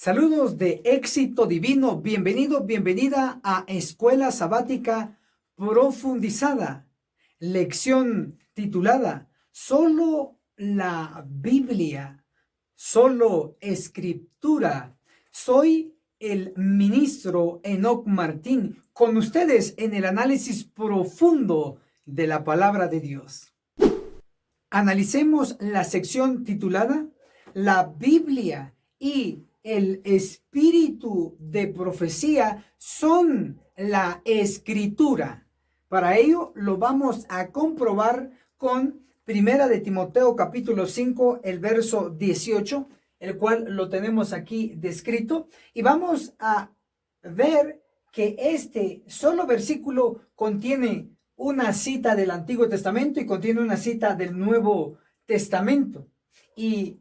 Saludos de éxito divino. Bienvenido, bienvenida a Escuela Sabática Profundizada. Lección titulada Solo la Biblia, solo Escritura. Soy el ministro Enoc Martín, con ustedes en el análisis profundo de la palabra de Dios. Analicemos la sección titulada La Biblia y el espíritu de profecía son la escritura. Para ello lo vamos a comprobar con Primera de Timoteo capítulo 5, el verso 18, el cual lo tenemos aquí descrito. Y vamos a ver que este solo versículo contiene una cita del Antiguo Testamento y contiene una cita del Nuevo Testamento. Y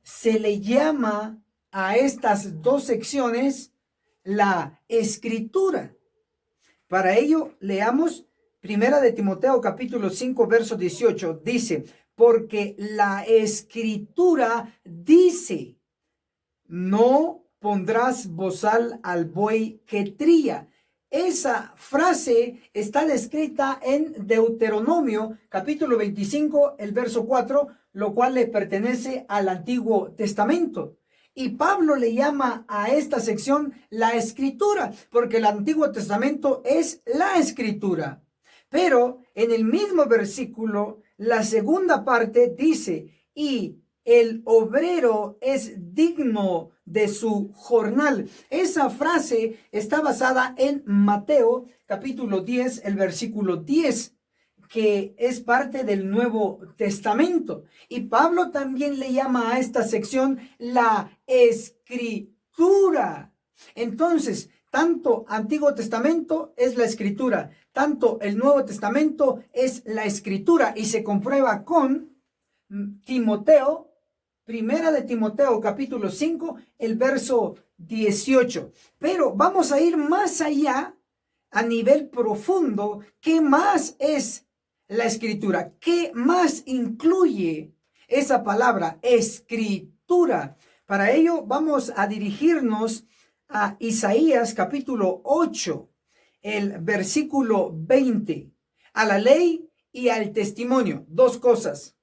se le llama a estas dos secciones la escritura. Para ello, leamos Primera de Timoteo capítulo 5, verso 18. Dice, porque la escritura dice, no pondrás bozal al buey que trilla. Esa frase está descrita en Deuteronomio capítulo 25, el verso 4, lo cual le pertenece al Antiguo Testamento. Y Pablo le llama a esta sección la escritura, porque el Antiguo Testamento es la escritura. Pero en el mismo versículo, la segunda parte dice, y el obrero es digno de su jornal. Esa frase está basada en Mateo capítulo 10, el versículo 10, que es parte del Nuevo Testamento. Y Pablo también le llama a esta sección la escritura. Entonces, tanto Antiguo Testamento es la escritura, tanto el Nuevo Testamento es la escritura, y se comprueba con Timoteo, Primera de Timoteo capítulo 5, el verso 18. Pero vamos a ir más allá, a nivel profundo. ¿Qué más es la escritura? ¿Qué más incluye esa palabra escritura? Para ello vamos a dirigirnos a Isaías capítulo 8, el versículo 20. A la ley y al testimonio. Dos cosas.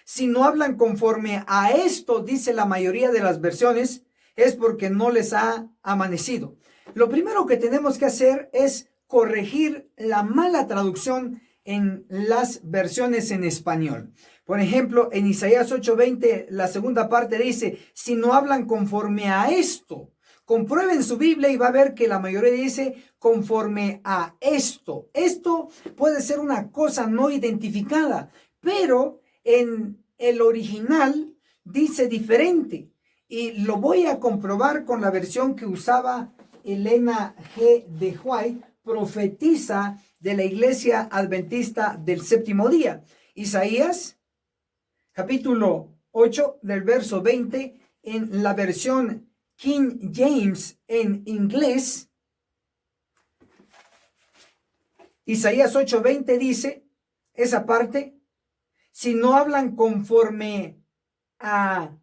Si no hablan conforme a esto, dice la mayoría de las versiones, es porque no les ha amanecido. Lo primero que tenemos que hacer es corregir la mala traducción en las versiones en español. Por ejemplo, en Isaías 8:20, la segunda parte dice, si no hablan conforme a esto. Comprueben su Biblia y va a ver que la mayoría dice conforme a esto. Esto puede ser una cosa no identificada, pero en el original dice diferente. Y lo voy a comprobar con la versión que usaba Elena G. de White, profetisa de la Iglesia Adventista del Séptimo Día. Isaías, capítulo 8, del verso 20, en la versión King James en inglés. Isaías 8:20 dice, esa parte, si no hablan conforme a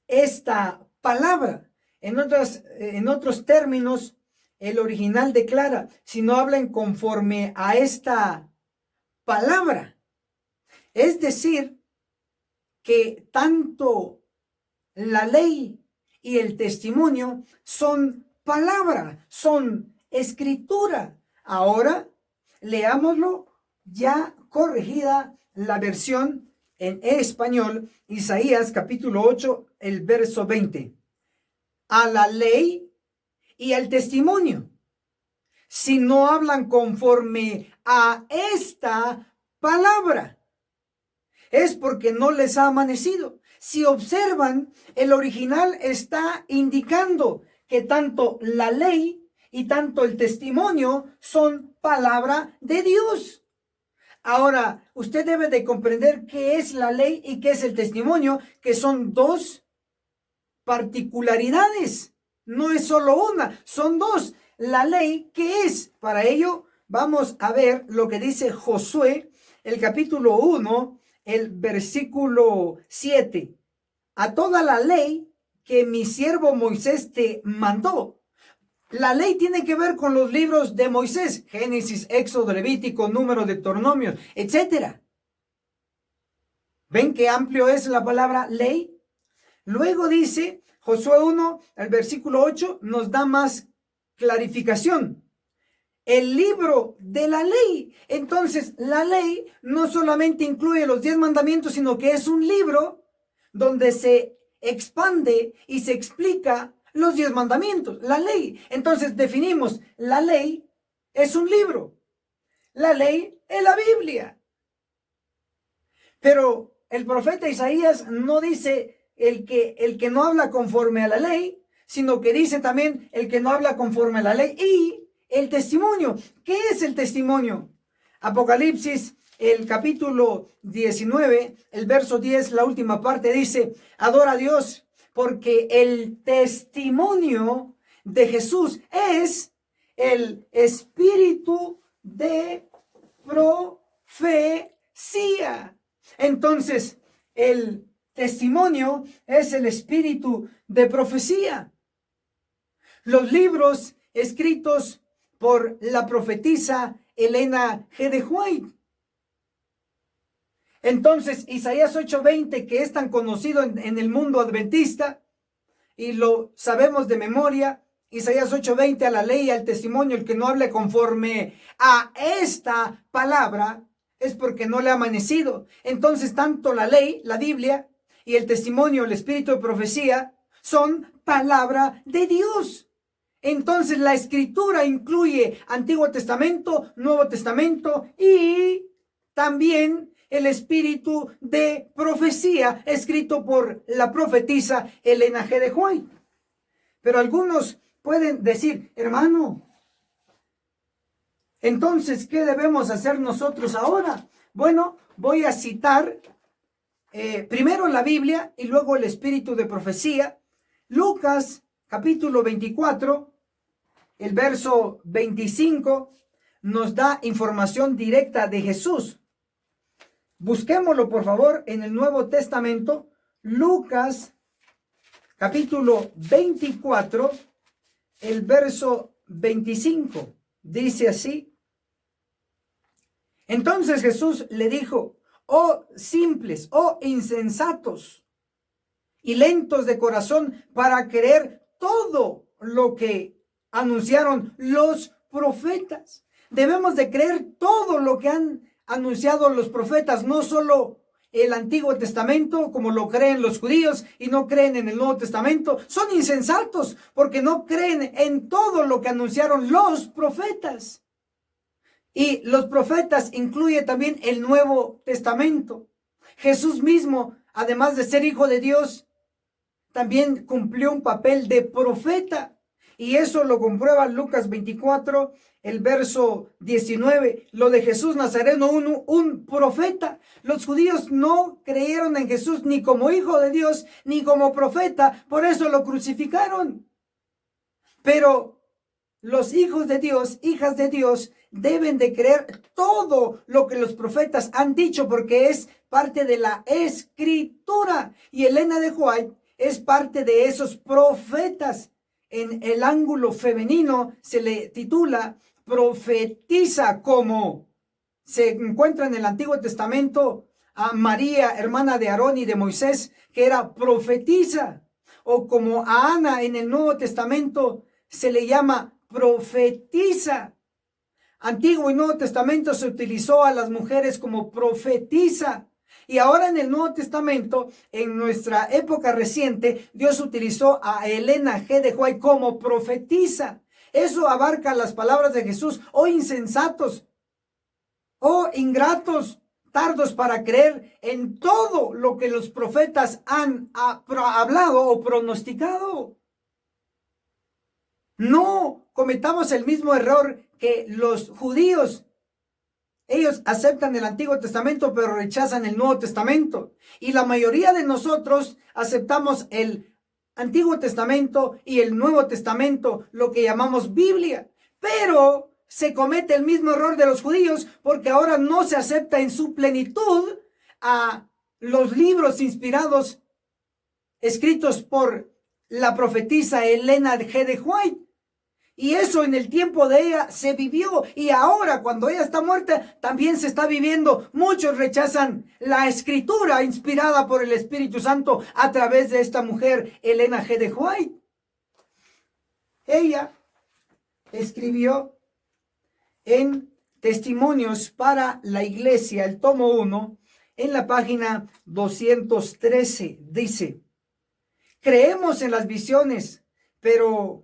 esta palabra. En otros términos, el original declara, si no hablan conforme a esta palabra. Es decir, que tanto la ley y el testimonio son palabra, son escritura. Ahora, leámoslo ya corregida la versión en español, Isaías capítulo 8, el verso 20. A la ley y al testimonio, si no hablan conforme a esta palabra, es porque no les ha amanecido. Si observan, el original está indicando que tanto la ley y tanto el testimonio son palabra de Dios. Ahora, usted debe de comprender qué es la ley y qué es el testimonio, que son dos particularidades. No es solo una, son dos. La ley, ¿qué es? Para ello, vamos a ver lo que dice Josué, el capítulo 1, el versículo 7. A toda la ley que mi siervo Moisés te mandó. La ley tiene que ver con los libros de Moisés, Génesis, Éxodo, Levítico, Número, Deuteronomio, etc. ¿Ven qué amplio es la palabra ley? Luego dice Josué 1, el versículo 8, nos da más clarificación. El libro de la ley. Entonces, la ley no solamente incluye los 10 mandamientos, sino que es un libro donde se expande y se explica los 10 mandamientos, la ley. Entonces, definimos, la ley es un libro. La ley es la Biblia. Pero el profeta Isaías no dice el que no habla conforme a la ley, sino que dice también el que no habla conforme a la ley y el testimonio. ¿Qué es el testimonio? Apocalipsis, el capítulo 19, el verso 10, la última parte dice, adora a Dios, porque el testimonio de Jesús es el espíritu de profecía. Entonces, el testimonio es el espíritu de profecía. Los libros escritos por la profetisa Elena G. de White. Entonces, Isaías 8:20, que es tan conocido en el mundo adventista, y lo sabemos de memoria, Isaías 8:20, a la ley y al testimonio, el que no hable conforme a esta palabra, es porque no le ha amanecido. Entonces, tanto la ley, la Biblia, y el testimonio, el espíritu de profecía, son palabra de Dios. Entonces la escritura incluye Antiguo Testamento, Nuevo Testamento y también el espíritu de profecía escrito por la profetisa Elena G. de White. Pero algunos pueden decir, hermano, entonces, ¿qué debemos hacer nosotros ahora? Bueno, voy a citar primero la Biblia y luego el espíritu de profecía. Lucas capítulo 24. El verso 25 nos da información directa de Jesús. Busquémoslo, por favor, en el Nuevo Testamento. Lucas, capítulo 24, el verso 25. Dice así. Entonces Jesús le dijo, oh simples, oh insensatos y lentos de corazón para creer todo lo que anunciaron los profetas. Debemos de creer todo lo que han anunciado los profetas, no solo el Antiguo Testamento como lo creen los judíos y no creen en el Nuevo Testamento. Son insensatos porque no creen en todo lo que anunciaron los profetas. Y los profetas incluye también el Nuevo Testamento. Jesús mismo, además de ser hijo de Dios, también cumplió un papel de profeta. Y eso lo comprueba Lucas 24, el verso 19. Lo de Jesús Nazareno, un profeta. Los judíos no creyeron en Jesús ni como hijo de Dios, ni como profeta. Por eso lo crucificaron. Pero los hijos de Dios, hijas de Dios, deben de creer todo lo que los profetas han dicho, porque es parte de la escritura. Y Elena de White es parte de esos profetas. En el ángulo femenino se le titula profetisa, como se encuentra en el Antiguo Testamento a María, hermana de Aarón y de Moisés, que era profetisa, o como a Ana en el Nuevo Testamento se le llama profetisa. Antiguo y Nuevo Testamento se utilizó a las mujeres como profetisa. Y ahora en el Nuevo Testamento, en nuestra época reciente, Dios utilizó a Elena G. de White como profetisa. Eso abarca las palabras de Jesús, oh insensatos, oh ingratos, tardos para creer en todo lo que los profetas han hablado o pronosticado. No cometamos el mismo error que los judíos. Ellos aceptan el Antiguo Testamento, pero rechazan el Nuevo Testamento. Y la mayoría de nosotros aceptamos el Antiguo Testamento y el Nuevo Testamento, lo que llamamos Biblia. Pero se comete el mismo error de los judíos, porque ahora no se acepta en su plenitud a los libros inspirados, escritos por la profetisa Elena G. de White. Y eso en el tiempo de ella se vivió, y ahora cuando ella está muerta también se está viviendo. Muchos rechazan la escritura inspirada por el Espíritu Santo a través de esta mujer Elena G. de White. Ella escribió en Testimonios para la Iglesia, el tomo 1, en la página 213, dice: creemos en las visiones, pero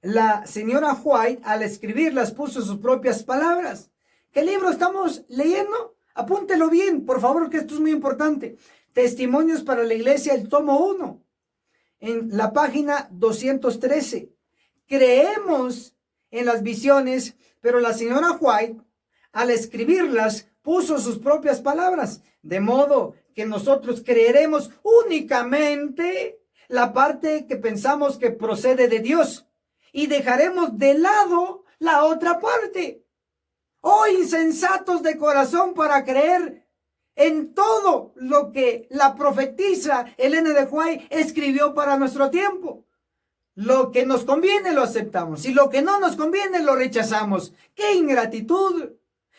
la señora White al escribirlas puso sus propias palabras. ¿Qué libro estamos leyendo? Apúntelo bien, por favor, que esto es muy importante. Testimonios para la Iglesia, el tomo 1, en la página 213. Creemos en las visiones, pero la señora White al escribirlas puso sus propias palabras, de modo que nosotros creeremos únicamente la parte que pensamos que procede de Dios y dejaremos de lado la otra parte. Oh, insensatos de corazón para creer en todo lo que la profetisa Elena de White escribió para nuestro tiempo. Lo que nos conviene lo aceptamos y lo que no nos conviene lo rechazamos. ¡Qué ingratitud!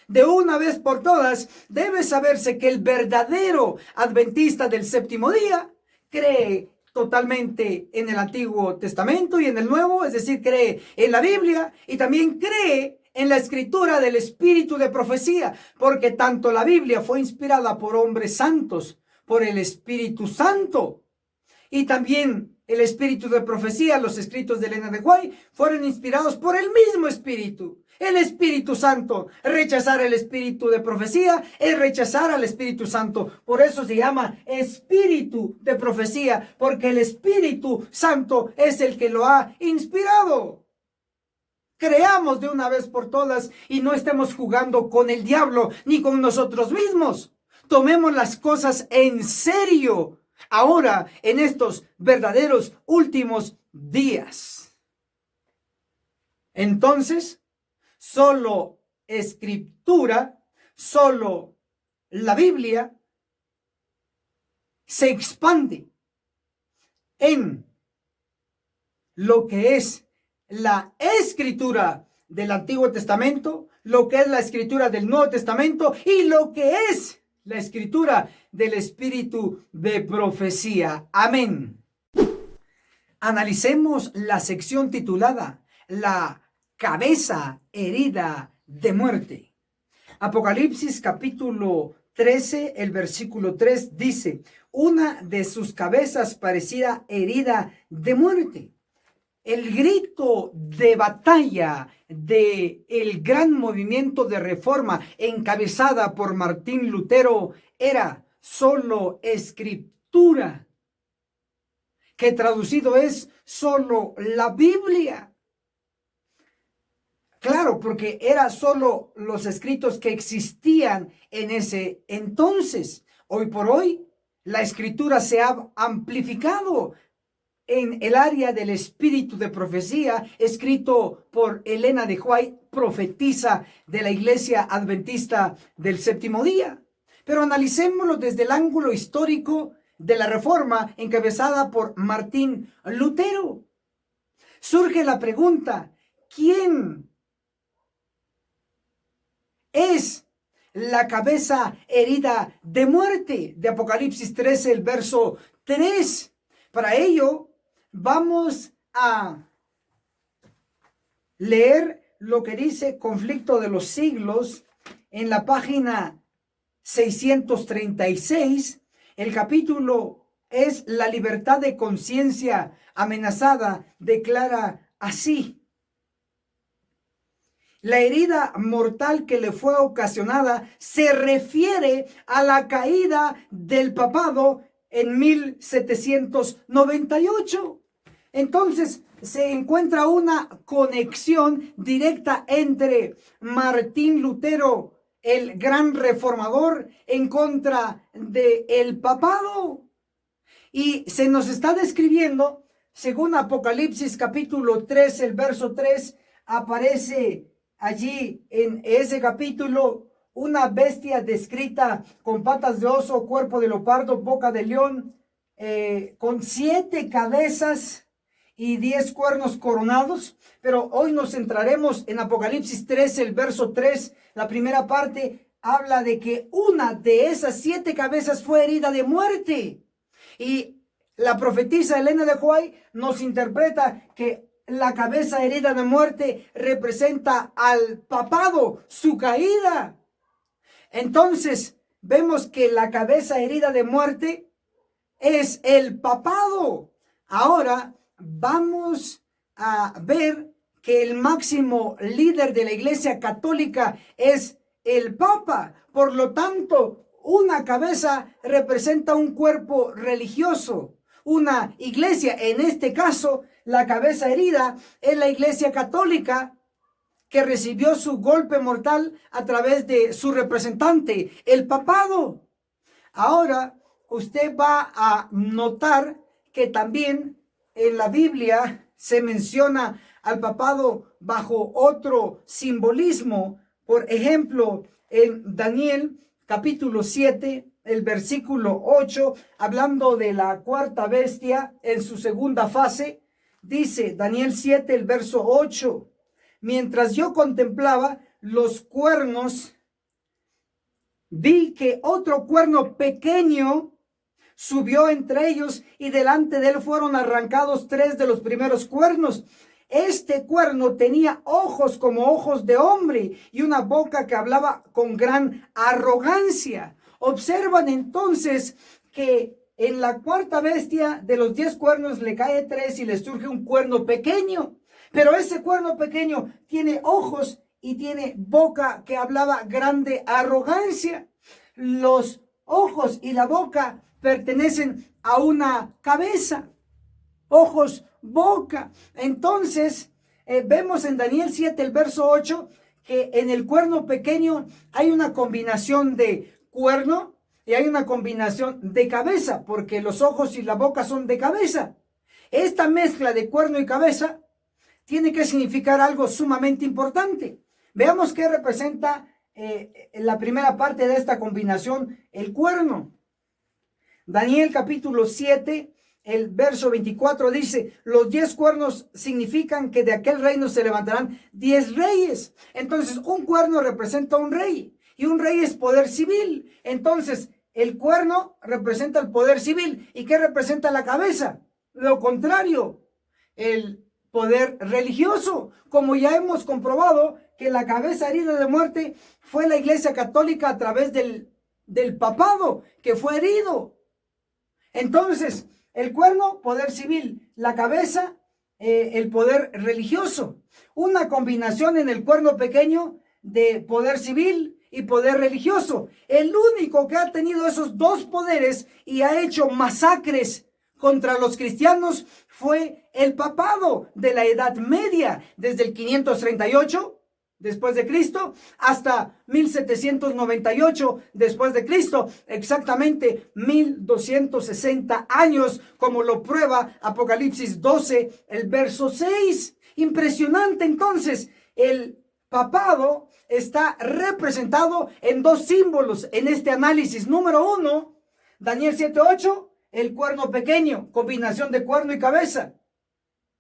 De una vez por todas, debe saberse que el verdadero adventista del séptimo día cree totalmente en el Antiguo Testamento y en el Nuevo, es decir, cree en la Biblia y también cree en la escritura del espíritu de profecía, porque tanto la Biblia fue inspirada por hombres santos, por el Espíritu Santo, y también el espíritu de profecía, los escritos de Elena de White, fueron inspirados por el mismo Espíritu, el Espíritu Santo. Rechazar el espíritu de profecía es rechazar al Espíritu Santo. Por eso se llama espíritu de profecía, porque el Espíritu Santo es el que lo ha inspirado. Creamos de una vez por todas y no estemos jugando con el diablo ni con nosotros mismos. Tomemos las cosas en serio ahora, en estos verdaderos últimos días. Entonces, solo escritura, solo la Biblia se expande en lo que es la escritura del Antiguo Testamento, lo que es la escritura del Nuevo Testamento y lo que es la escritura del espíritu de profecía. Amén. Analicemos la sección titulada La cabeza herida de muerte. Apocalipsis capítulo 13, el versículo 3 dice: una de sus cabezas parecía herida de muerte. El grito de batalla de el gran movimiento de reforma encabezada por Martín Lutero era solo escritura, que traducido es solo la Biblia. Claro, porque era solo los escritos que existían en ese entonces. Hoy por hoy, la escritura se ha amplificado en el área del espíritu de profecía, escrito por Elena de White, profetisa de la Iglesia Adventista del Séptimo Día. Pero analicémoslo desde el ángulo histórico de la Reforma encabezada por Martín Lutero. Surge la pregunta: ¿quién es la cabeza herida de muerte? De Apocalipsis 13, el verso 3. Para ello, vamos a leer lo que dice Conflicto de los Siglos en la página 636. El capítulo es La libertad de conciencia amenazada. Declara así: la herida mortal que le fue ocasionada se refiere a la caída del papado en 1798. Entonces se encuentra una conexión directa entre Martín Lutero, el gran reformador, en contra del papado. Y se nos está describiendo, según Apocalipsis capítulo 3, el verso 3, aparece allí en ese capítulo una bestia descrita con patas de oso, cuerpo de leopardo, boca de león, con 7 cabezas y 10 cuernos coronados, pero hoy nos centraremos en Apocalipsis 13, el verso 3, la primera parte habla de que una de esas 7 cabezas fue herida de muerte. Y la profetisa Elena de White nos interpreta que la cabeza herida de muerte representa al papado, su caída. Entonces, vemos que la cabeza herida de muerte es el papado. Ahora vamos a ver que el máximo líder de la Iglesia Católica es el Papa. Por lo tanto, una cabeza representa un cuerpo religioso, una iglesia. En este caso, la cabeza herida es la Iglesia Católica, que recibió su golpe mortal a través de su representante, el papado. Ahora, usted va a notar que también en la Biblia se menciona al papado bajo otro simbolismo. Por ejemplo, en Daniel capítulo 7, el versículo 8, hablando de la cuarta bestia en su segunda fase, dice Daniel 7, el verso 8, mientras yo contemplaba los cuernos, vi que otro cuerno pequeño subió entre ellos y delante de él fueron arrancados 3 de los primeros cuernos. Este cuerno tenía ojos como ojos de hombre y una boca que hablaba con gran arrogancia. Observan entonces que en la cuarta bestia de los 10 cuernos le cae 3 y le surge un cuerno pequeño. Pero ese cuerno pequeño tiene ojos y tiene boca que hablaba grande arrogancia. Los ojos y la boca pertenecen a una cabeza. Ojos, boca. Entonces, vemos en Daniel 7, el verso 8, que en el cuerno pequeño hay una combinación de cuerno y hay una combinación de cabeza, porque los ojos y la boca son de cabeza. Esta mezcla de cuerno y cabeza tiene que significar algo sumamente importante. Veamos qué representa la primera parte de esta combinación, el cuerno. Daniel capítulo 7, el verso 24 dice, los 10 cuernos significan que de aquel reino se levantarán 10 reyes. Entonces, un cuerno representa un rey y un rey es poder civil. Entonces, el cuerno representa el poder civil. ¿Y qué representa la cabeza? Lo contrario, el poder religioso, como ya hemos comprobado que la cabeza herida de muerte fue la Iglesia Católica a través del papado que fue herido. Entonces, el cuerno, poder civil, la cabeza, el poder religioso. Una combinación en el cuerno pequeño de poder civil y poder religioso. El único que ha tenido esos dos poderes y ha hecho masacres contra los cristianos fue el papado de la Edad Media, desde el 538 después de Cristo hasta 1798 después de Cristo, exactamente 1260 años, como lo prueba Apocalipsis 12, el verso 6. Impresionante. Entonces, el papado está representado en dos símbolos en este análisis. Número 1, Daniel 7:8, el cuerno pequeño, combinación de cuerno y cabeza,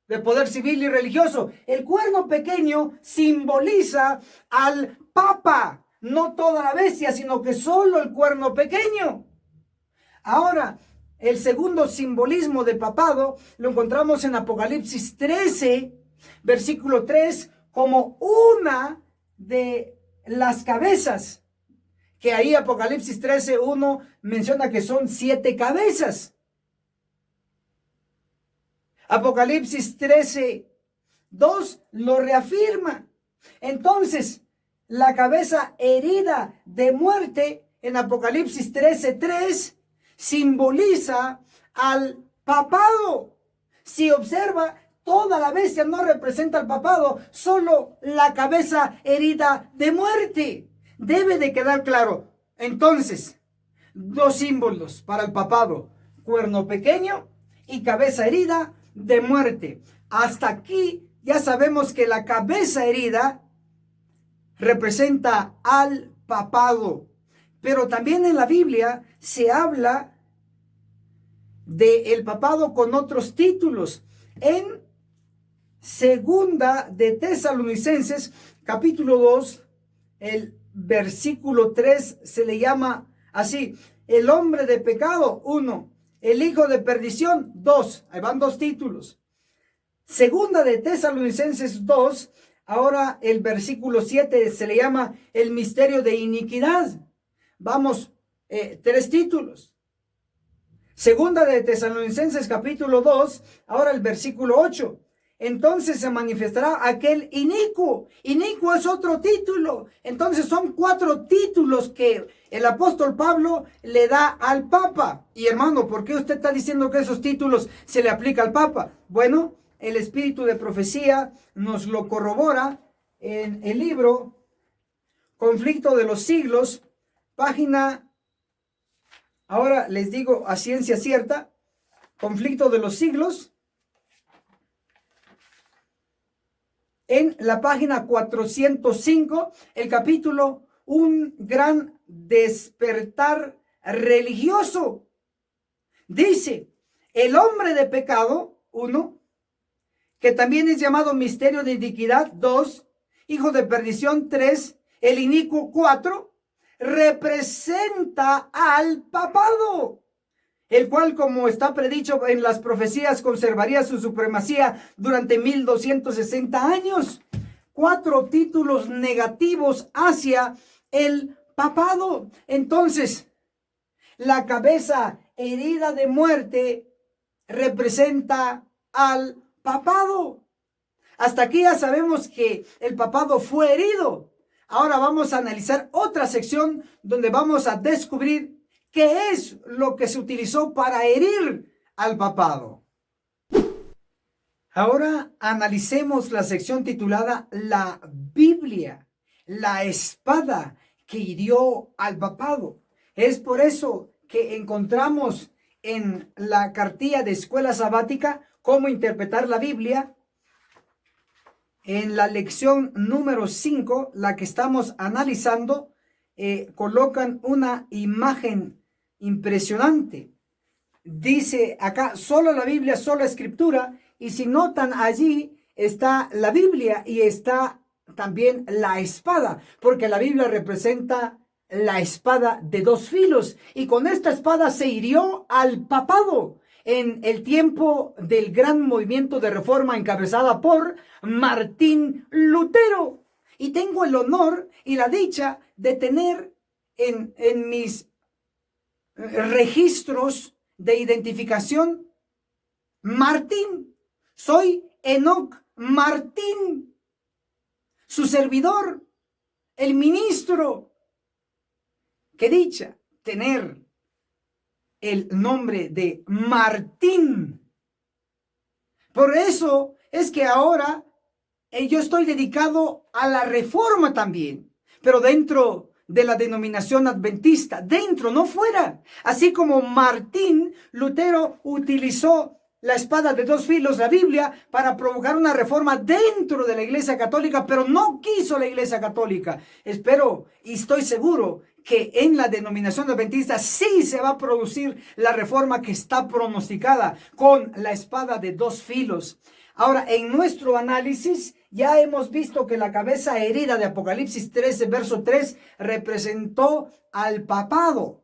de poder civil y religioso. El cuerno pequeño simboliza al papa, no toda la bestia, sino que solo el cuerno pequeño. Ahora, el segundo simbolismo de papado lo encontramos en Apocalipsis 13, versículo 3, como una de las cabezas, que ahí Apocalipsis 13:1 menciona que son 7 cabezas. Apocalipsis 13:2 lo reafirma. Entonces, la cabeza herida de muerte en Apocalipsis 13:3 simboliza al papado. Si observa, toda la bestia no representa al papado, solo la cabeza herida de muerte. Debe de quedar claro. Entonces, dos símbolos para el papado: cuerno pequeño y cabeza herida de muerte. Hasta aquí ya sabemos que la cabeza herida representa al papado. Pero también en la Biblia se habla del papado con otros títulos. En Segunda de Tesalonicenses, capítulo 2, el versículo 3 se le llama así: el hombre de pecado, 1, el hijo de perdición, 2. Ahí van dos títulos. Segunda de Tesalonicenses 2, ahora el versículo 7 se le llama el misterio de iniquidad. Vamos, 3 títulos. Segunda de Tesalonicenses capítulo 2, ahora el versículo 8. Entonces se manifestará aquel inicuo. Inicuo es otro título. Entonces son 4 títulos que el apóstol Pablo le da al Papa. Y hermano, ¿por qué usted está diciendo que esos títulos se le aplica al Papa? Bueno, el espíritu de profecía nos lo corrobora en el libro Conflicto de los Siglos, página, ahora les digo a ciencia cierta, Conflicto de los Siglos, en la página 405, el capítulo Un gran despertar religioso. Dice, el hombre de pecado, 1, que también es llamado misterio de iniquidad, 2, hijo de perdición, 3, el inicuo, 4, representa al papado, el cual, como está predicho en las profecías, conservaría su supremacía durante 1260 años. 4 títulos negativos hacia el papado. Entonces, la cabeza herida de muerte representa al papado. Hasta aquí ya sabemos que el papado fue herido. Ahora vamos a analizar otra sección donde vamos a descubrir qué es lo que se utilizó para herir al papado. Ahora analicemos la sección titulada La Biblia, la espada que hirió al papado. Es por eso que encontramos en la cartilla de escuela sabática cómo interpretar la Biblia. En la lección número 5, la que estamos analizando, colocan una imagen impresionante. Dice acá, solo la Biblia, solo escritura. Y si notan, allí está la Biblia y está también la espada, porque la Biblia representa la espada de 2 filos. Y con esta espada se hirió al papado en el tiempo del gran movimiento de reforma encabezada por Martín Lutero. Y tengo el honor y la dicha de tener en mis registros de identificación Martín. Soy Enoc Martín, su servidor, el ministro. Qué dicha tener el nombre de Martín. Por eso es que ahora yo estoy dedicado a la reforma también, pero dentro de la denominación adventista, dentro, no fuera. Así como Martín Lutero utilizó la espada de 2 filos, la Biblia, para provocar una reforma dentro de la Iglesia Católica, pero no quiso la Iglesia Católica. Espero y estoy seguro que en la denominación adventista sí se va a producir la reforma que está pronosticada con la espada de 2 filos. Ahora, en nuestro análisis ya hemos visto que la cabeza herida de Apocalipsis 13, verso 3, representó al papado.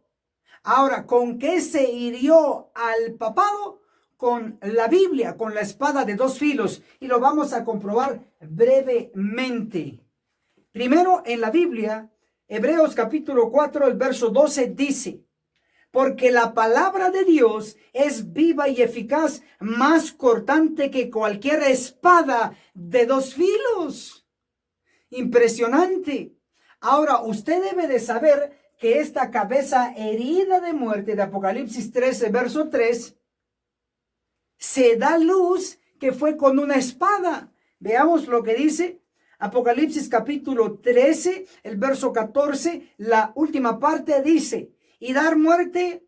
Ahora, ¿con qué se hirió al papado? Con la Biblia, con la espada de 2 filos. Y lo vamos a comprobar brevemente. Primero, en la Biblia, Hebreos capítulo 4, el verso 12 dice: porque la palabra de Dios es viva y eficaz, más cortante que cualquier espada de 2 filos. Impresionante. Ahora, usted debe de saber que esta cabeza herida de muerte de Apocalipsis 13, verso 3, se da luz que fue con una espada. Veamos lo que dice Apocalipsis capítulo 13, el verso 14, la última parte dice: y dar muerte,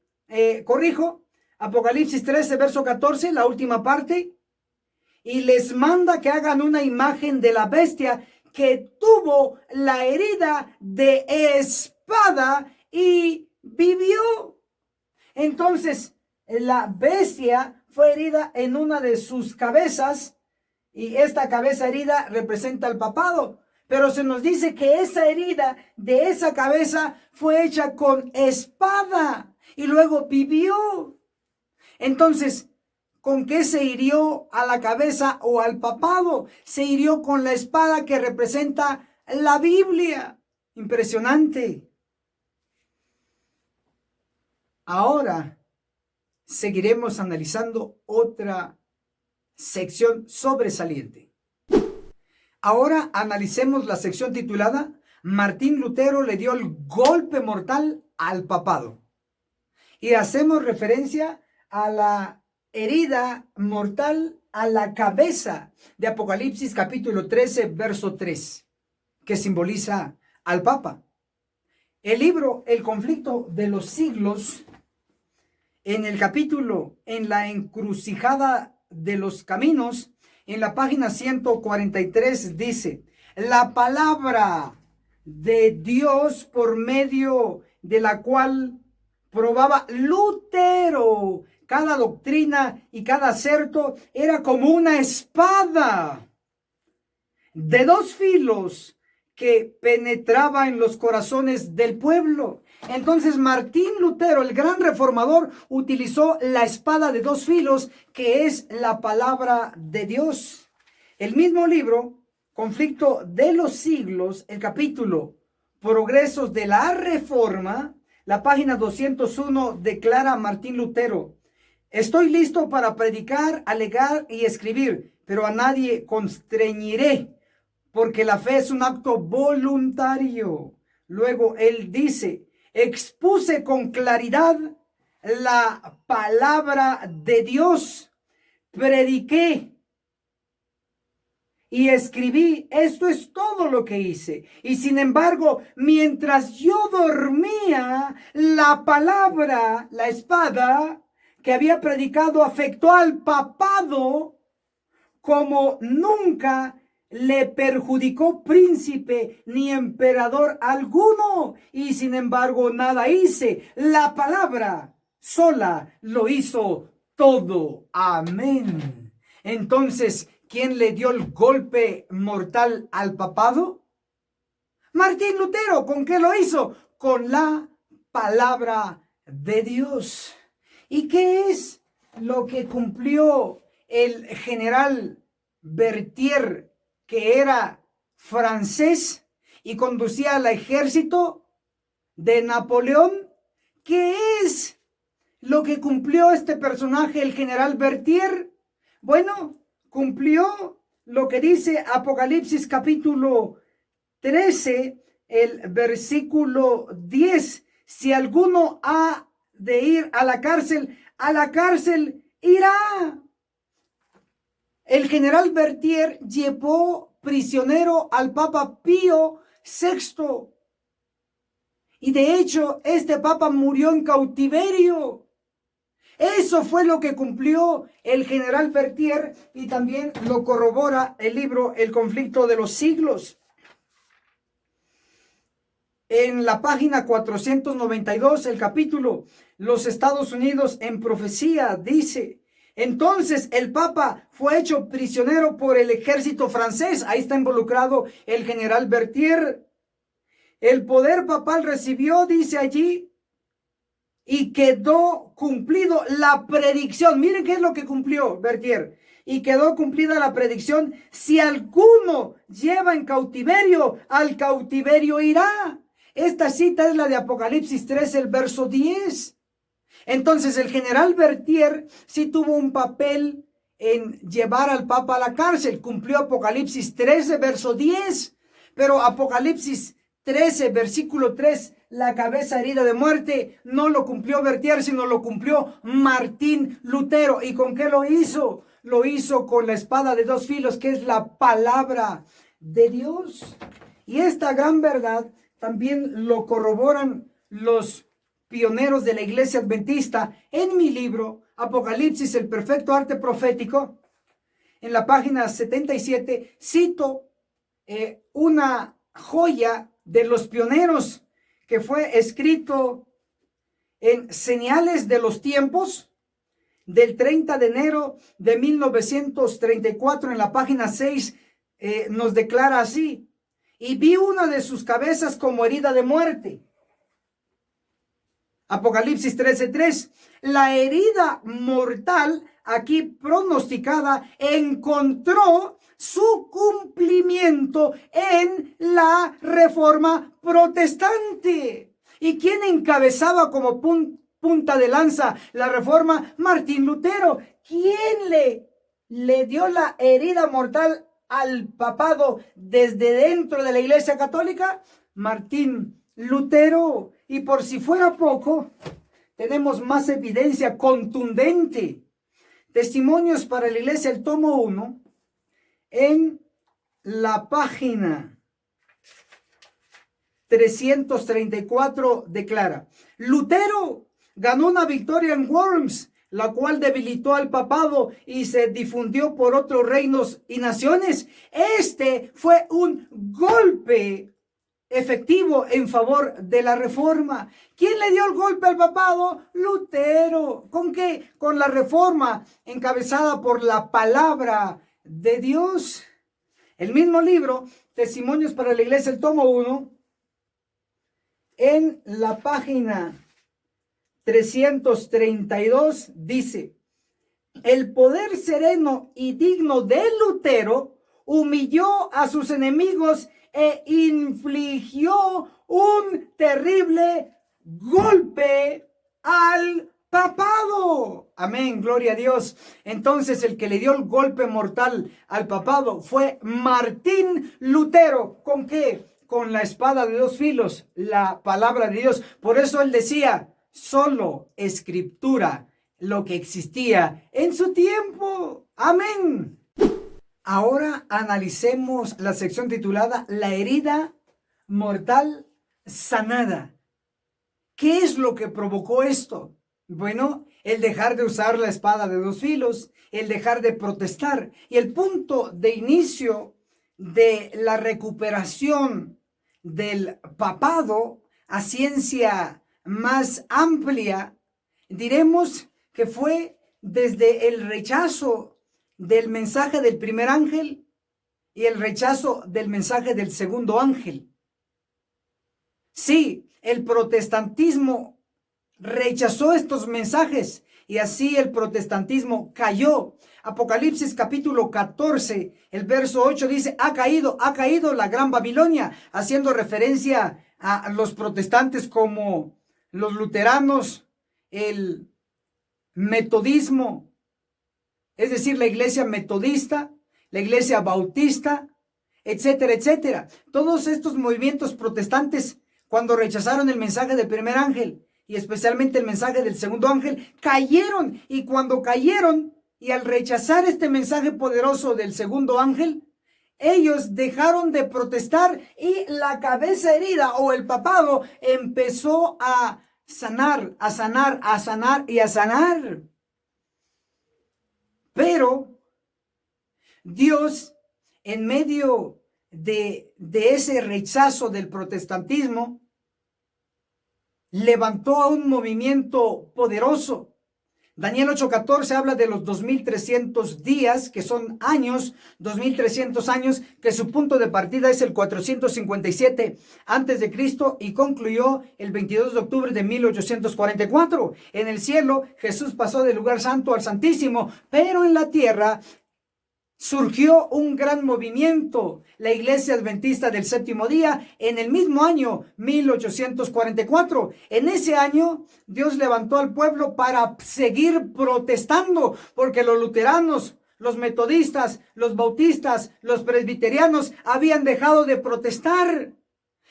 Apocalipsis 13, verso 14, la última parte, y les manda que hagan una imagen de la bestia que tuvo la herida de espada y vivió. Entonces, la bestia fue herida en una de sus cabezas y esta cabeza herida representa el papado. Pero se nos dice que esa herida de esa cabeza fue hecha con espada y luego vivió. Entonces, ¿con qué se hirió a la cabeza o al papado? Se hirió con la espada que representa la Biblia. Impresionante. Ahora seguiremos analizando otra sección sobresaliente. Ahora analicemos la sección titulada Martín Lutero le dio el golpe mortal al papado. Y hacemos referencia a la herida mortal a la cabeza de Apocalipsis capítulo 13, verso 3, que simboliza al Papa. El libro El conflicto de los siglos, en el capítulo En la encrucijada de los caminos, en la página 143 dice: la palabra de Dios por medio de la cual probaba Lutero cada doctrina y cada acerto era como una espada de dos filos que penetraba en los corazones del pueblo. Entonces Martín Lutero, el gran reformador, utilizó la espada de dos filos, que es la palabra de Dios. El mismo libro, Conflicto de los siglos, el capítulo Progresos de la Reforma, la página 201, declara Martín Lutero: estoy listo para predicar, alegar y escribir, pero a nadie constreñiré, porque la fe es un acto voluntario. Luego él dice: expuse con claridad la palabra de Dios, prediqué y escribí. Esto es todo lo que hice. Y sin embargo, mientras yo dormía, la palabra, la espada que había predicado, afectó al papado como nunca le perjudicó príncipe ni emperador alguno. Y sin embargo, nada hice. La palabra sola lo hizo todo. Amén. Entonces, ¿quién le dio el golpe mortal al papado? Martín Lutero. ¿Con qué lo hizo? Con la palabra de Dios. ¿Y qué es lo que cumplió el general Berthier, que era francés y conducía al ejército de Napoleón? ¿Qué es lo que cumplió este personaje, el general Berthier? Bueno, cumplió lo que dice Apocalipsis capítulo 13, el versículo 10. Si alguno ha de ir a la cárcel irá. El general Berthier llevó prisionero al Papa Pío VI. Y de hecho, este Papa murió en cautiverio. Eso fue lo que cumplió el general Berthier, y también lo corrobora el libro El conflicto de los siglos. En la página 492, el capítulo Los Estados Unidos en profecía, dice: entonces el Papa fue hecho prisionero por el ejército francés. Ahí está involucrado el general Berthier. El poder papal recibió, dice allí, y quedó cumplido la predicción. Miren qué es lo que cumplió Berthier. Y quedó cumplida la predicción: si alguno lleva en cautiverio, al cautiverio irá. Esta cita es la de Apocalipsis 13, el verso 10. Entonces el general Berthier sí tuvo un papel en llevar al Papa a la cárcel. Cumplió Apocalipsis 13, verso 10. Pero Apocalipsis 13, versículo 3, la cabeza herida de muerte, no lo cumplió Berthier, sino lo cumplió Martín Lutero. ¿Y con qué lo hizo? Lo hizo con la espada de dos filos, que es la palabra de Dios. Y esta gran verdad también lo corroboran los pioneros de la iglesia adventista. En mi libro Apocalipsis, el perfecto arte profético, en la página 77, cito una joya de los pioneros que fue escrito en Señales de los Tiempos, del 30 de enero de 1934 en la página 6 nos declara así: y vi una de sus cabezas como herida de muerte. Apocalipsis 13:3. La herida mortal aquí pronosticada encontró su cumplimiento en la Reforma Protestante. ¿Y quién encabezaba como punta de lanza la Reforma? Martín Lutero. ¿Quién le dio la herida mortal al papado desde dentro de la Iglesia Católica? Martín Lutero. Y por si fuera poco, tenemos más evidencia contundente. Testimonios para la Iglesia, el tomo 1, en la página 334 declara: Lutero ganó una victoria en Worms, la cual debilitó al papado y se difundió por otros reinos y naciones. Este fue un golpe efectivo en favor de la Reforma. ¿Quién le dio el golpe al papado? Lutero. ¿Con qué? Con la Reforma encabezada por la palabra de Dios. El mismo libro, Testimonios para la Iglesia, el tomo 1, en la página 332 dice: el poder sereno y digno de Lutero humilló a sus enemigos e infligió un terrible golpe al papado. Amén, gloria a Dios. Entonces el que le dio el golpe mortal al papado fue Martín Lutero. ¿Con qué? Con la espada de dos filos, la palabra de Dios. Por eso él decía: solo escritura, lo que existía en su tiempo. Amén. Ahora analicemos la sección titulada La herida mortal sanada. ¿Qué es lo que provocó esto? Bueno, el dejar de usar la espada de dos filos, el dejar de protestar. Y el punto de inicio de la recuperación del papado a ciencia más amplia, diremos que fue desde el rechazo del mensaje del primer ángel y el rechazo del mensaje del segundo ángel. Sí, el protestantismo rechazó estos mensajes y así el protestantismo cayó. Apocalipsis capítulo 14, el verso 8 dice: ha caído la gran Babilonia, haciendo referencia a los protestantes como los luteranos, el metodismo, es decir, la iglesia metodista, la iglesia bautista, etcétera, etcétera. Todos estos movimientos protestantes, cuando rechazaron el mensaje del primer ángel y especialmente el mensaje del segundo ángel, cayeron. Y cuando cayeron y al rechazar este mensaje poderoso del segundo ángel, ellos dejaron de protestar y la cabeza herida o el papado empezó a sanar, a sanar, a sanar y a sanar. Pero Dios, en medio de ese rechazo del protestantismo, levantó a un movimiento poderoso. Daniel 8:14 habla de los 2300 días, que son años, 2300 años, que su punto de partida es el 457 antes de Cristo y concluyó el 22 de octubre de 1844. En el cielo, Jesús pasó del lugar santo al santísimo, pero en la tierra surgió un gran movimiento, la Iglesia Adventista del Séptimo Día, en el mismo año 1844. En ese año, Dios levantó al pueblo para seguir protestando, porque los luteranos, los metodistas, los bautistas, los presbiterianos habían dejado de protestar.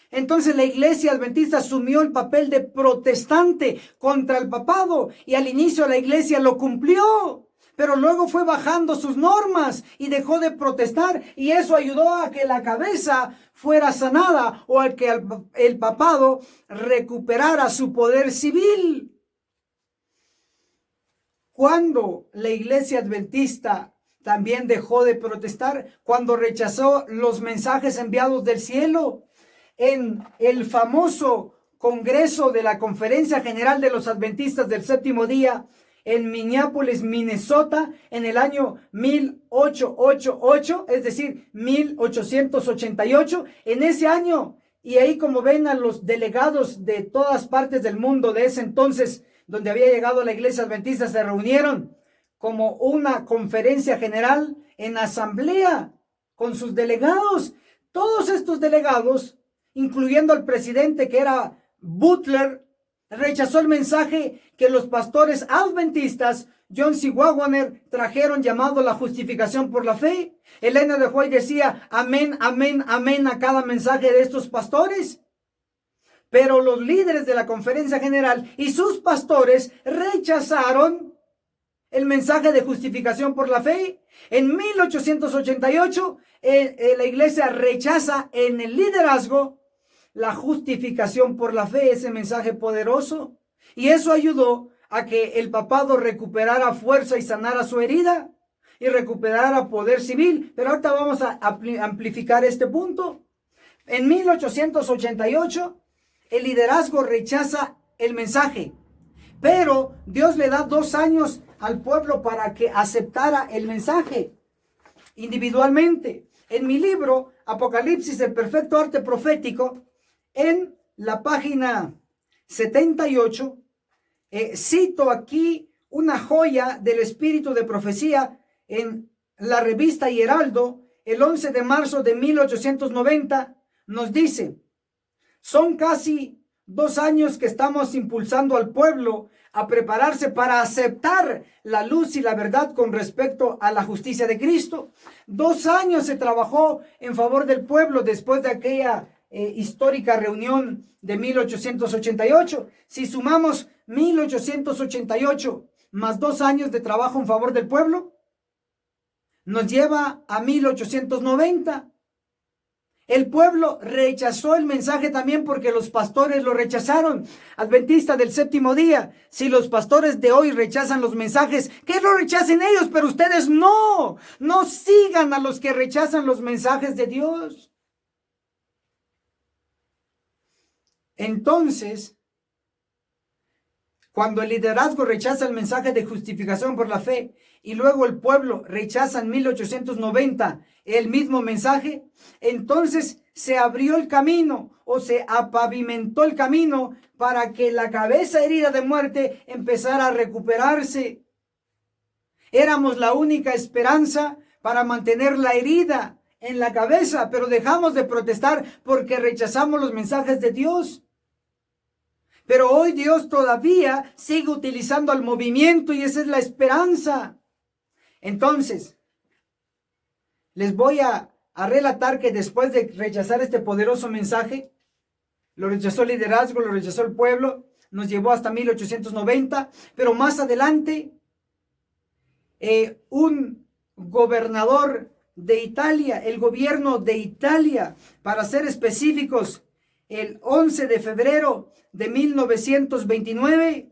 Entonces la Iglesia Adventista asumió el papel de protestante contra el papado y al inicio la Iglesia lo cumplió. Pero luego fue bajando sus normas y dejó de protestar y eso ayudó a que la cabeza fuera sanada o a que el papado recuperara su poder civil. Cuando la Iglesia Adventista también dejó de protestar, cuando rechazó los mensajes enviados del cielo, en el famoso Congreso de la Conferencia General de los Adventistas del Séptimo Día, en Minneapolis, Minnesota, en el año 1888, es decir, 1888. En ese año, y ahí como ven a los delegados de todas partes del mundo de ese entonces, donde había llegado la iglesia adventista, se reunieron como una conferencia general en asamblea con sus delegados. Todos estos delegados, incluyendo al presidente que era Butler, rechazó el mensaje que los pastores adventistas John C. Waggoner trajeron, llamado la justificación por la fe. Elena de White decía amén, amén, amén a cada mensaje de estos pastores. Pero los líderes de la conferencia general y sus pastores rechazaron el mensaje de justificación por la fe. En 1888, la iglesia rechaza en el liderazgo la justificación por la fe, ese mensaje poderoso. Y eso ayudó a que el papado recuperara fuerza y sanara su herida y recuperara poder civil. Pero ahorita vamos a amplificar este punto. En 1888, el liderazgo rechaza el mensaje, pero Dios le da 2 años al pueblo para que aceptara el mensaje individualmente. En mi libro, Apocalipsis, el perfecto arte profético, en la página 78, cito aquí una joya del espíritu de profecía en la revista y Heraldo, el 11 de marzo de 1890, nos dice: son casi 2 años que estamos impulsando al pueblo a prepararse para aceptar la luz y la verdad con respecto a la justicia de Cristo. 2 años se trabajó en favor del pueblo después de aquella histórica reunión de 1888. Si sumamos 1888 más 2 años de trabajo en favor del pueblo, nos lleva a 1890. El pueblo rechazó el mensaje también porque los pastores lo rechazaron. Adventista del séptimo día, si los pastores de hoy rechazan los mensajes, que lo rechacen ellos, pero ustedes no. No sigan a los que rechazan los mensajes de Dios. Entonces, cuando el liderazgo rechaza el mensaje de justificación por la fe y luego el pueblo rechaza en 1890 el mismo mensaje, entonces se abrió el camino o se apavimentó el camino para que la cabeza herida de muerte empezara a recuperarse. Éramos la única esperanza para mantener la herida en la cabeza, pero dejamos de protestar porque rechazamos los mensajes de Dios. Pero hoy Dios todavía sigue utilizando al movimiento y esa es la esperanza. Entonces, les voy a relatar que después de rechazar este poderoso mensaje, lo rechazó el liderazgo, lo rechazó el pueblo, nos llevó hasta 1890, pero más adelante, un gobernador de Italia, el gobierno de Italia, para ser específicos, el 11 de febrero de 1929,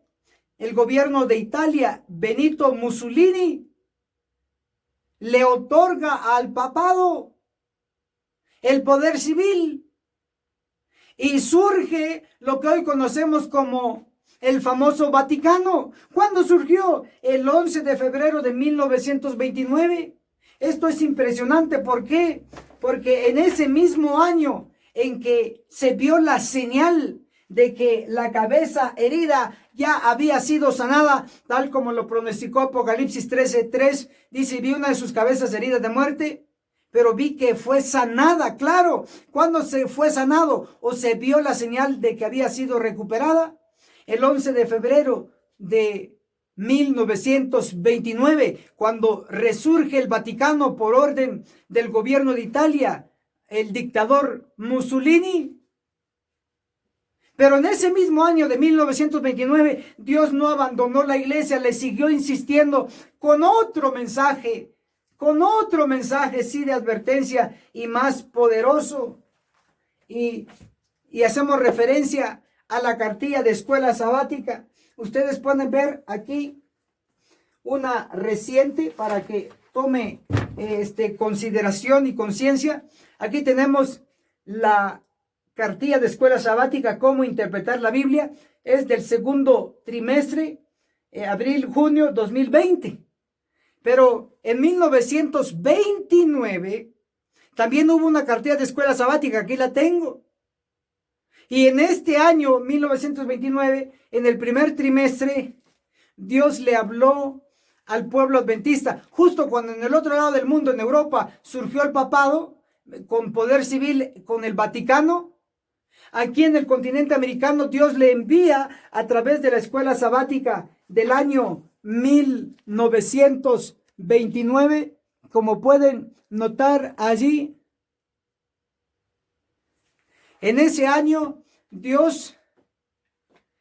el gobierno de Italia, Benito Mussolini, le otorga al papado el poder civil y surge lo que hoy conocemos como el famoso Vaticano. ¿Cuándo surgió? El 11 de febrero de 1929. Esto es impresionante. ¿Por qué? Porque en ese mismo año en que se vio la señal de que la cabeza herida ya había sido sanada, tal como lo pronosticó Apocalipsis 13:3, dice: vi una de sus cabezas heridas de muerte, pero vi que fue sanada. Claro, ¿cuándo se fue sanado o se vio la señal de que había sido recuperada? El 11 de febrero de 1929, cuando resurge el Vaticano por orden del gobierno de Italia, el dictador Mussolini. Pero en ese mismo año de 1929, Dios no abandonó la iglesia, le siguió insistiendo con otro mensaje, sí, de advertencia y más poderoso. Y hacemos referencia a la cartilla de escuela sabática. Ustedes pueden ver aquí una reciente para que tome consideración y conciencia. Aquí tenemos la cartilla de escuela sabática, cómo interpretar la Biblia. Es del segundo trimestre, abril, junio 2020. Pero en 1929 también hubo una cartilla de escuela sabática, aquí la tengo. Y en este año, 1929, en el primer trimestre, Dios le habló al pueblo adventista, justo cuando en el otro lado del mundo, en Europa, surgió el papado con poder civil con el Vaticano. Aquí en el continente americano, Dios le envía a través de la escuela sabática del año 1929, como pueden notar allí. En ese año, Dios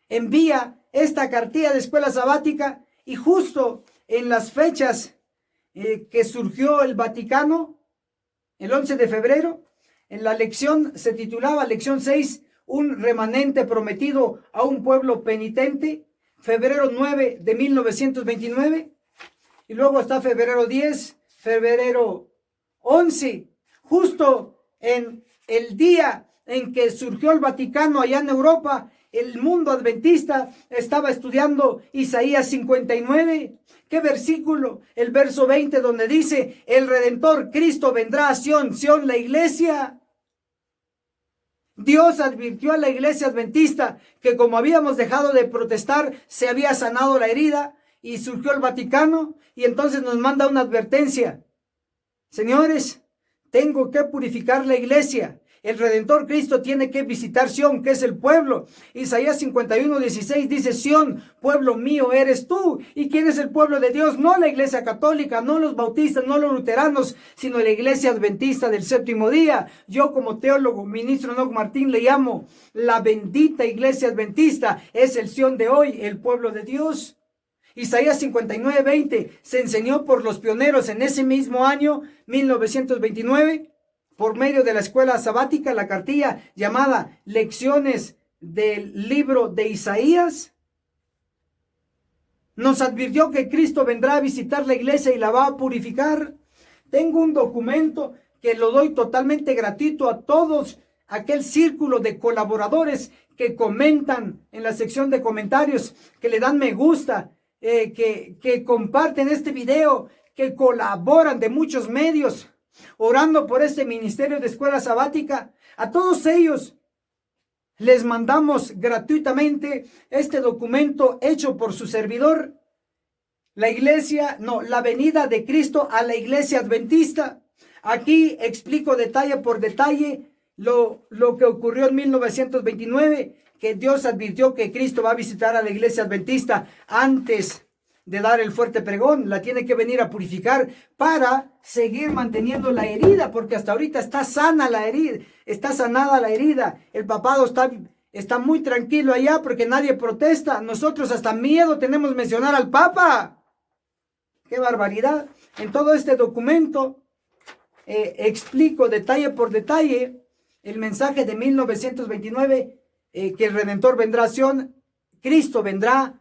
envía esta cartilla de escuela sabática y justo en las fechas que surgió el Vaticano, el 11 de febrero, en la lección se titulaba lección 6, un remanente prometido a un pueblo penitente, febrero 9 de 1929, y luego está febrero 10, febrero 11, justo en el día en que surgió el Vaticano allá en Europa. El mundo adventista estaba estudiando Isaías 59. ¿Qué versículo? El verso 20, donde dice, el Redentor Cristo vendrá a Sión, Sión la iglesia. Dios advirtió a la iglesia adventista que como habíamos dejado de protestar, se había sanado la herida y surgió el Vaticano, y entonces nos manda una advertencia. Señores, tengo que purificar la iglesia. El Redentor Cristo tiene que visitar Sión, que es el pueblo. Isaías 51:16 dice, Sión, pueblo mío eres tú. ¿Y quién es el pueblo de Dios? No la iglesia católica, no los bautistas, no los luteranos, sino la iglesia adventista del séptimo día. Yo como teólogo, ministro Enoc Martín, le llamo la bendita iglesia adventista. Es el Sión de hoy, el pueblo de Dios. Isaías 59:20 se enseñó por los pioneros en ese mismo año, 1929, por medio de la escuela sabática, la cartilla llamada Lecciones del libro de Isaías. Nos advirtió que Cristo vendrá a visitar la iglesia y la va a purificar. Tengo un documento que lo doy totalmente gratuito a todos, aquel círculo de colaboradores que comentan en la sección de comentarios, que le dan me gusta, que comparten este video, que colaboran de muchos medios, orando por este ministerio de escuela sabática. A todos ellos les mandamos gratuitamente este documento hecho por su servidor, la venida de Cristo a la iglesia adventista. Aquí explico detalle por detalle lo que ocurrió en 1929, que Dios advirtió que Cristo va a visitar a la iglesia adventista antes de dar el fuerte pregón. La tiene que venir a purificar para seguir manteniendo la herida, porque hasta ahorita está sana la herida, está sanada la herida. El papado está muy tranquilo allá porque nadie protesta. Nosotros hasta miedo tenemos mencionar al Papa. ¡Qué barbaridad! En todo este documento explico detalle por detalle el mensaje de 1929, que el Redentor vendrá a Sión, Cristo vendrá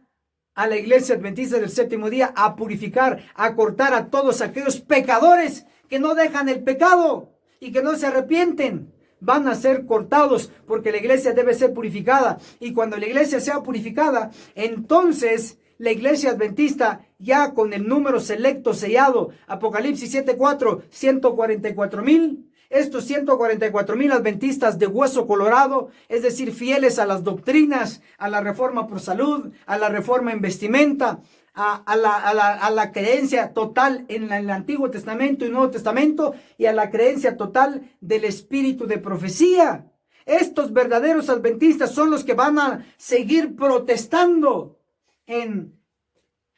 a la iglesia adventista del séptimo día a purificar, a cortar a todos aquellos pecadores que no dejan el pecado y que no se arrepienten. Van a ser cortados porque la iglesia debe ser purificada. Y cuando la iglesia sea purificada, entonces la iglesia adventista, ya con el número selecto sellado, Apocalipsis 7:4, 144,000, estos 144,000 adventistas de hueso colorado, es decir, fieles a las doctrinas, a la reforma por salud, a la reforma en vestimenta, a la creencia total en el Antiguo Testamento y Nuevo Testamento, y a la creencia total del espíritu de profecía. Estos verdaderos adventistas son los que van a seguir protestando en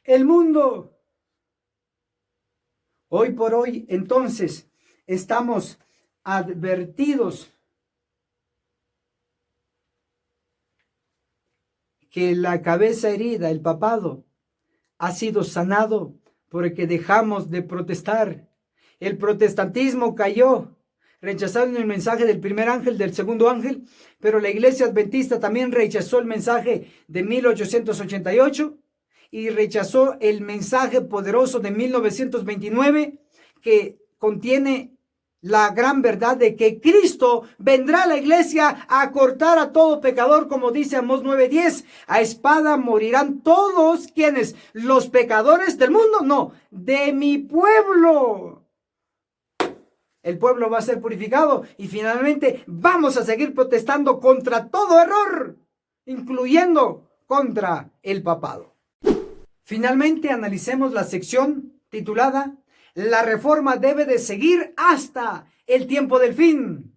el mundo. Hoy por hoy, entonces, estamos advertidos que la cabeza herida, el papado, ha sido sanado porque dejamos de protestar. El protestantismo cayó, rechazaron el mensaje del primer ángel, del segundo ángel, pero la iglesia adventista también rechazó el mensaje de 1888 y rechazó el mensaje poderoso de 1929 que contiene la gran verdad de que Cristo vendrá a la iglesia a cortar a todo pecador, como dice Amós 9:10. A espada morirán todos quienes, los pecadores del mundo, no, de mi pueblo. El pueblo va a ser purificado y finalmente vamos a seguir protestando contra todo error, incluyendo contra el papado. Finalmente analicemos la sección titulada La reforma debe de seguir hasta el tiempo del fin.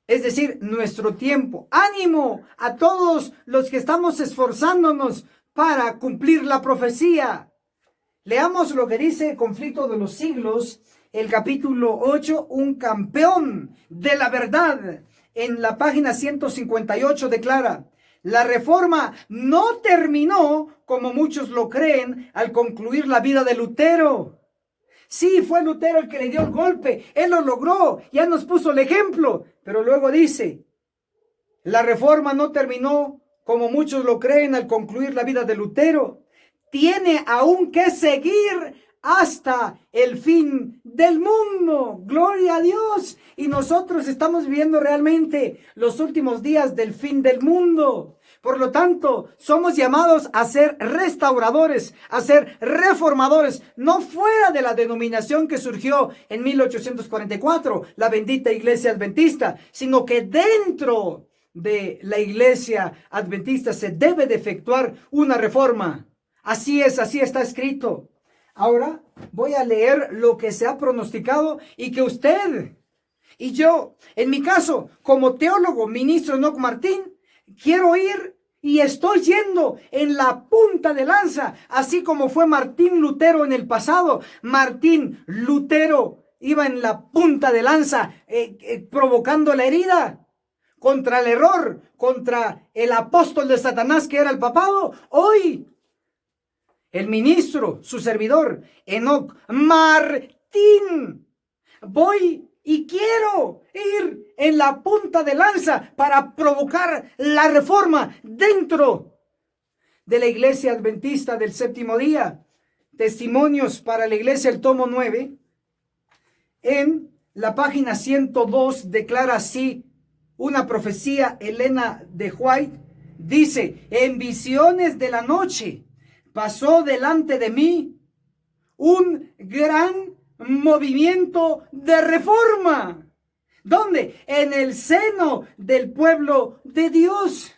Es decir, nuestro tiempo. ¡Ánimo a todos los que estamos esforzándonos para cumplir la profecía! Leamos lo que dice Conflicto de los Siglos, el capítulo 8, un campeón de la verdad. En la página 158 declara: la reforma no terminó, como muchos lo creen, al concluir la vida de Lutero. Sí, fue Lutero el que le dio el golpe, él lo logró, ya nos puso el ejemplo, pero luego dice, la reforma no terminó, como muchos lo creen, al concluir la vida de Lutero. Tiene aún que seguir hasta el fin del mundo. Gloria a Dios. Y nosotros estamos viviendo realmente los últimos días del fin del mundo. Por lo tanto, somos llamados a ser restauradores, a ser reformadores, no fuera de la denominación que surgió en 1844, la bendita Iglesia Adventista, sino que dentro de la Iglesia Adventista se debe de efectuar una reforma. Así es, así está escrito. Ahora voy a leer lo que se ha pronosticado y que usted y yo, en mi caso, como teólogo, ministro Enoc Martín, quiero ir y estoy yendo en la punta de lanza, así como fue Martín Lutero en el pasado. Martín Lutero iba en la punta de lanza, provocando la herida contra el error, contra el apóstol de Satanás que era el papado. Hoy, el ministro, su servidor, Enoc Martín, voy y quiero ir en la punta de lanza para provocar la reforma dentro de la Iglesia Adventista del Séptimo Día. Testimonios para la Iglesia, el tomo 9, en la página 102, declara así una profecía. Elena de White dice: en visiones de la noche pasó delante de mí un gran movimiento de reforma. ¿Dónde? En el seno del pueblo de Dios.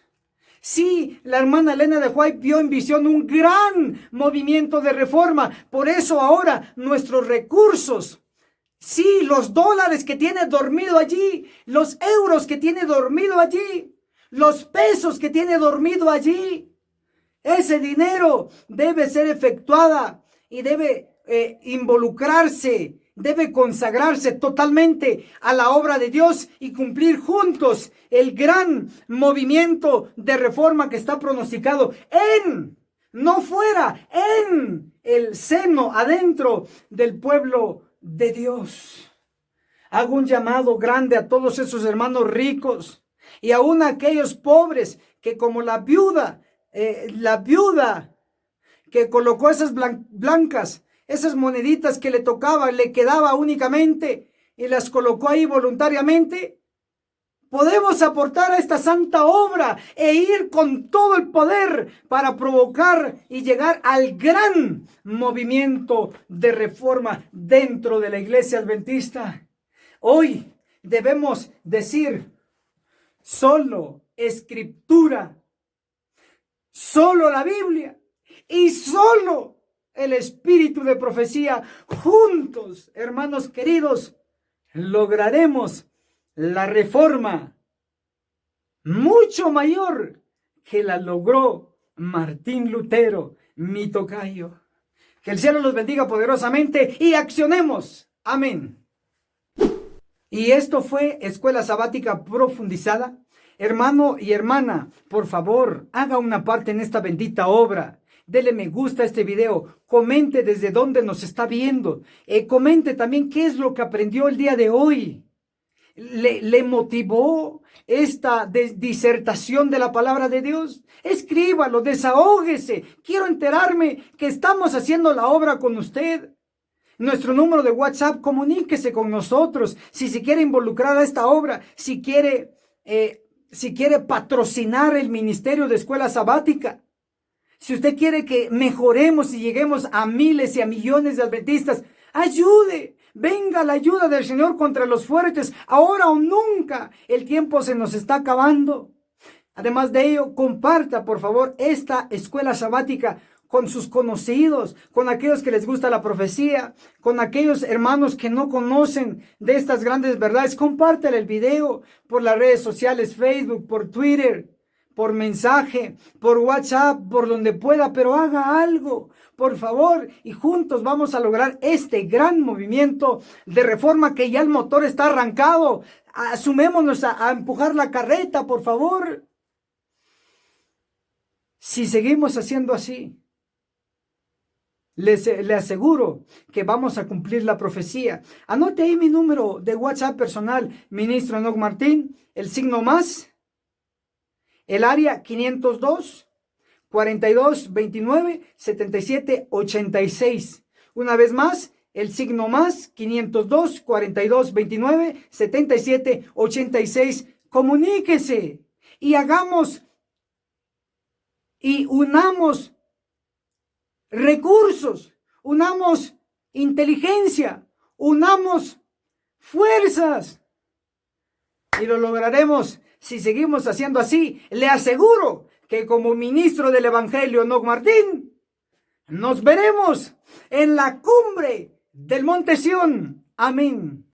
Sí, la hermana Elena de White vio en visión un gran movimiento de reforma. Por eso ahora nuestros recursos, sí, los dólares que tiene dormido allí, los euros que tiene dormido allí, los pesos que tiene dormido allí, ese dinero debe ser efectuada y debe involucrarse, debe consagrarse totalmente a la obra de Dios y cumplir juntos el gran movimiento de reforma que está pronosticado no fuera, en el seno, adentro del pueblo de Dios. Hago un llamado grande a todos esos hermanos ricos y aún a aquellos pobres que, como la viuda que colocó esas blancas, esas moneditas que le tocaba, le quedaba únicamente y las colocó ahí voluntariamente. Podemos aportar a esta santa obra e ir con todo el poder para provocar y llegar al gran movimiento de reforma dentro de la Iglesia Adventista. Hoy debemos decir: solo Escritura, solo la Biblia y solo el espíritu de profecía. Juntos, hermanos queridos, lograremos la reforma mucho mayor que la logró Martín Lutero, mi tocayo. Que el cielo los bendiga poderosamente y accionemos. Amén. Y esto fue Escuela Sabática Profundizada. Hermano y hermana, por favor, haga una parte en esta bendita obra. Dele me gusta a este video, comente desde dónde nos está viendo, comente también qué es lo que aprendió el día de hoy. ¿Le motivó esta disertación de la palabra de Dios? Escríbalo, desahógese. Quiero enterarme que estamos haciendo la obra con usted. Nuestro número de WhatsApp, comuníquese con nosotros. Si se quiere involucrar a esta obra, si quiere patrocinar el ministerio de escuela sabática, si usted quiere que mejoremos y lleguemos a miles y a millones de adventistas, ayude. Venga la ayuda del Señor contra los fuertes, ahora o nunca. El tiempo se nos está acabando. Además de ello, comparta, por favor, esta escuela sabática con sus conocidos, con aquellos que les gusta la profecía, con aquellos hermanos que no conocen de estas grandes verdades. Compártale el video por las redes sociales, Facebook, por Twitter, por mensaje, por WhatsApp, por donde pueda, pero haga algo, por favor, y juntos vamos a lograr este gran movimiento de reforma que ya el motor está arrancado. Asumémonos a empujar la carreta, por favor. Si seguimos haciendo así, le aseguro que vamos a cumplir la profecía. Anote ahí mi número de WhatsApp personal, ministro Enoc Martín, el signo más, el área 502 42 29 77 86. Una vez más, el signo más, 502 42 29 77 86. Comuníquese y hagamos y unamos recursos, unamos inteligencia, unamos fuerzas. Y lo lograremos si seguimos haciendo así. Le aseguro que como ministro del Evangelio Enoc Martín, nos veremos en la cumbre del Monte Sión. Amén.